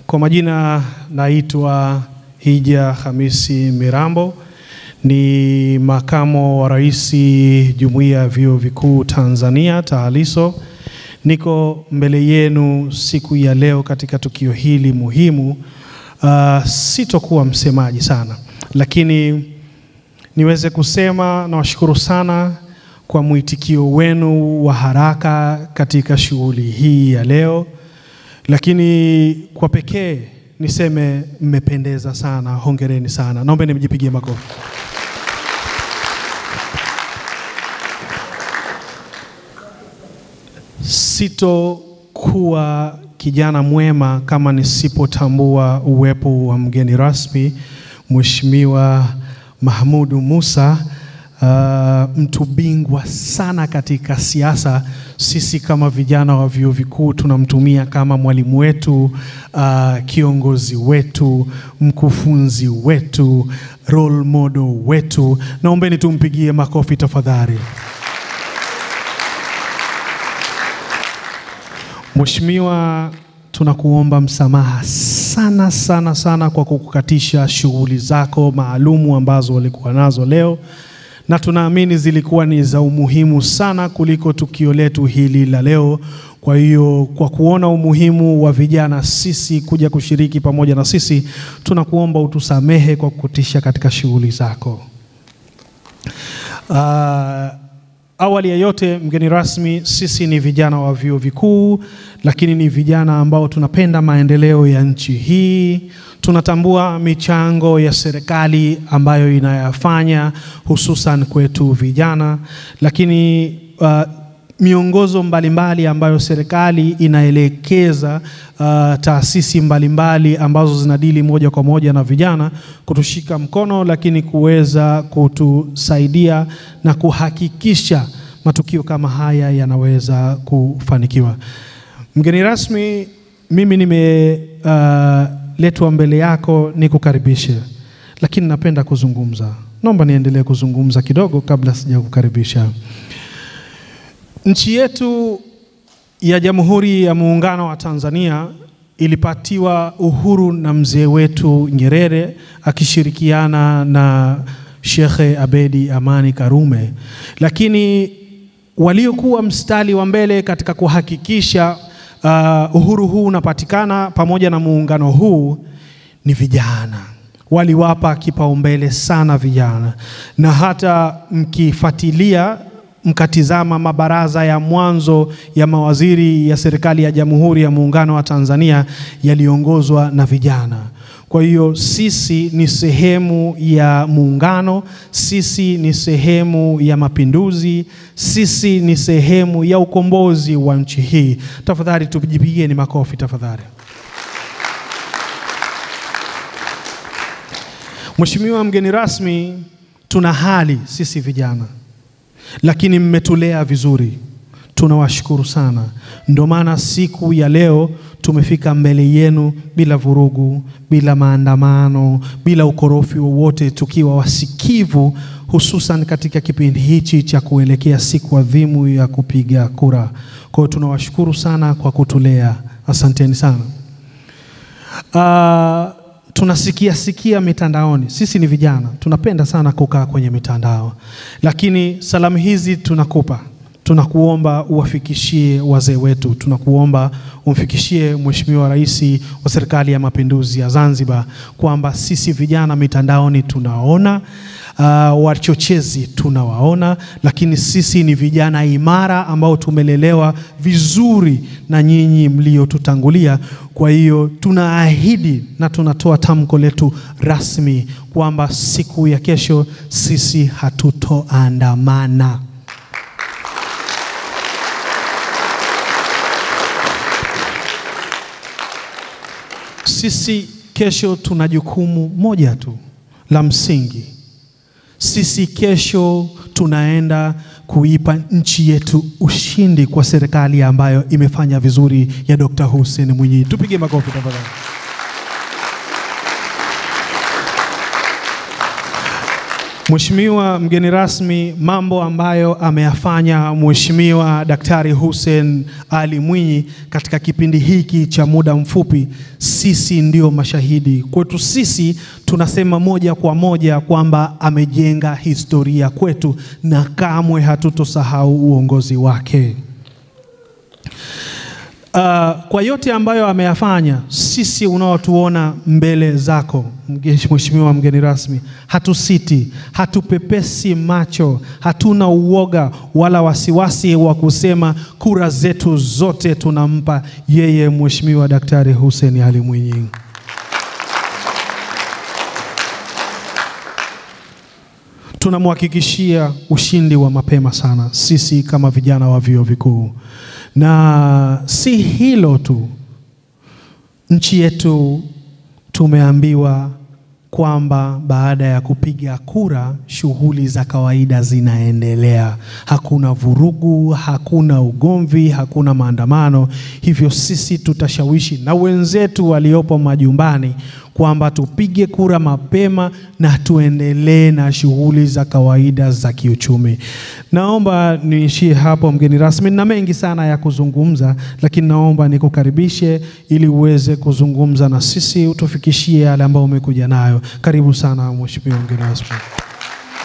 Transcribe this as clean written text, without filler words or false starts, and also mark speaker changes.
Speaker 1: Kwa majina naitwa Hija Hamisi Mirambo, ni makamo wa rais Jumuiya ya Vyuo Vikuu Tanzania TAHLISO. Niko mbele yenu siku ya leo katika tukio hili muhimu. Sitokuwa msemaji sana, lakini niweze kusema na washukuru sana kwa mwitikio wenu wa haraka katika shughuli hii ya leo. Lakini kwa pekee niseme mmependeza sana, hongereni sana. Naomba nimjipigie makofi. Sitokuwa kijana mwema kama nisipotambua uwepo wa mgeni rasmi, Mheshimiwa Mahmud Musa, mtu bingwa sana katika siasa. Sisi kama vijana wa vyuo vikuu tunamtumia kama mwalimu wetu, kiongozi wetu, mkufunzi wetu, role model wetu. Naombeni tumpigie makofi tafadhali. Mheshimiwa, tunakuomba msamaha sana sana sana kwa kukukatisha shughuli zako maalumu ambazo walikuwa nazo leo, na tunaamini zilikuwa ni za umuhimu sana kuliko tukio letu hili la leo. Kwa hiyo kwa kuona umuhimu wa vijana sisi kuja kushiriki pamoja na sisi, tunakuomba utusamehe kwa kukutisha katika shughuli zako. Awali ya yote, mgeni rasmi, sisi ni vijana wa vyuo vikuu, lakini ni vijana ambao tunapenda maendeleo ya nchi hii. Tunatambua michango ya serikali ambayo inayafanya hususan kwetu vijana, lakini miongozo mbalimbali ambayo serikali inaelekeza taasisi mbalimbali ambazo zinadili moja kwa moja na vijana kutushika mkono, lakini kuweza kutusaidia na kuhakikisha matukio kama haya yanaweza kufanikiwa. Mgeni rasmi, mimi nimeletwa mbele yako nikukaribishe, lakini napenda kuzungumza. Naomba niendelee kuzungumza kidogo kabla sijakukaribisha. Nchi yetu ya Jamhuri ya Muungano wa Tanzania ilipatiwa uhuru na mzee wetu Nyerere akishirikiana na Sheikh Abedi Amani Karume, lakini waliokuwa mstari wa mbele katika kuhakikisha uhuru huu unapatikana pamoja na muungano huu ni vijana. Waliwapa kipaumbele sana vijana, na hata mkifuatilia mkatizama mabaraza ya mwanzo ya mawaziri ya serikali ya Jamhuri ya Muungano wa Tanzania yaliongozwa na vijana. Kwa hiyo sisi ni sehemu ya muungano, sisi ni sehemu ya mapinduzi, sisi ni sehemu ya ukombozi wa nchi hii. Tafadhali tujipigieni makofi tafadhali. Mheshimiwa mgeni rasmi, tuna hali sisi vijana, lakini mmetulea vizuri. Tunawashukuru sana. Ndio maana siku ya leo tumefika mbele yenu bila vurugu, bila maandamano, bila ukorofi wowote, tukiwa wasikivu, hususan katika kipindi hichi cha kuelekea siku adhimu ya kupiga kura. Kwa hiyo tunawashukuru sana kwa kutulea. Asanteni sana. Tunasikia mitandaoni. Sisi ni vijana, tunapenda sana kukaa kwenye mitandao. Lakini salamu hizi tunakuomba uwafikishie wazee wetu. Tunakuomba umfikishie Mheshimiwa Rais wa Serikali ya Mapinduzi ya Zanzibar kwamba sisi vijana mitandaoni tunaona, wachochezi tunawaona, lakini sisi ni vijana imara ambao tumelelewa vizuri na nyinyi mliotutangulia. Kwa hiyo tunaahidi na tunatoa tamko letu rasmi kwamba siku ya kesho sisi hatutoandamana. Sisi kesho tuna jukumu moja tu la msingi. Sisi kesho tunaenda kuipa nchi yetu ushindi kwa serikali ambayo imefanya vizuri ya Dr. Hussein Mwinyi. Tupige makofi tafadhali. Mheshimiwa mgeni rasmi, mambo ambayo ameyafanya Mheshimiwa Daktari Hussein Ali Mwinyi katika kipindi hiki cha muda mfupi, sisi ndio mashahidi. Kwetu sisi tunasema moja kwa moja kwamba amejenga historia kwetu na kamwe hatutosahau uongozi wake. Kwa yote ambayo ameyafanya, sisi unaotuona mbele zako Mheshimiwa mgeni rasmi, hatusiti, hatupepesi macho, hatuna uoga wala wasiwasi wa kusema kura zetu zote tunampa yeye Mheshimiwa Daktari Hussein Ali Mwinyi. Tunamhakikishia ushindi wa mapema sana sisi kama vijana wa vyuo vikuu. Na si hilo tu, nchi yetu tumeambiwa kwamba baada ya kupiga kura shughuli za kawaida zinaendelea. Hakuna vurugu, hakuna ugomvi, hakuna maandamano. Hivyo sisi tutashawishi na wenzetu waliopo majumbani kwamba tupige kura mapema na tuendelee na shughuli za kawaida za kiuchumi. Naomba niishie hapo mgeni rasmi, na mengi sana ya kuzungumza, lakini naomba nikukaribishe ili uweze kuzungumza na sisi, utufikishie yale ambayo umekuja nayo. Karibu sana Mheshimiwa mgeni rasmi.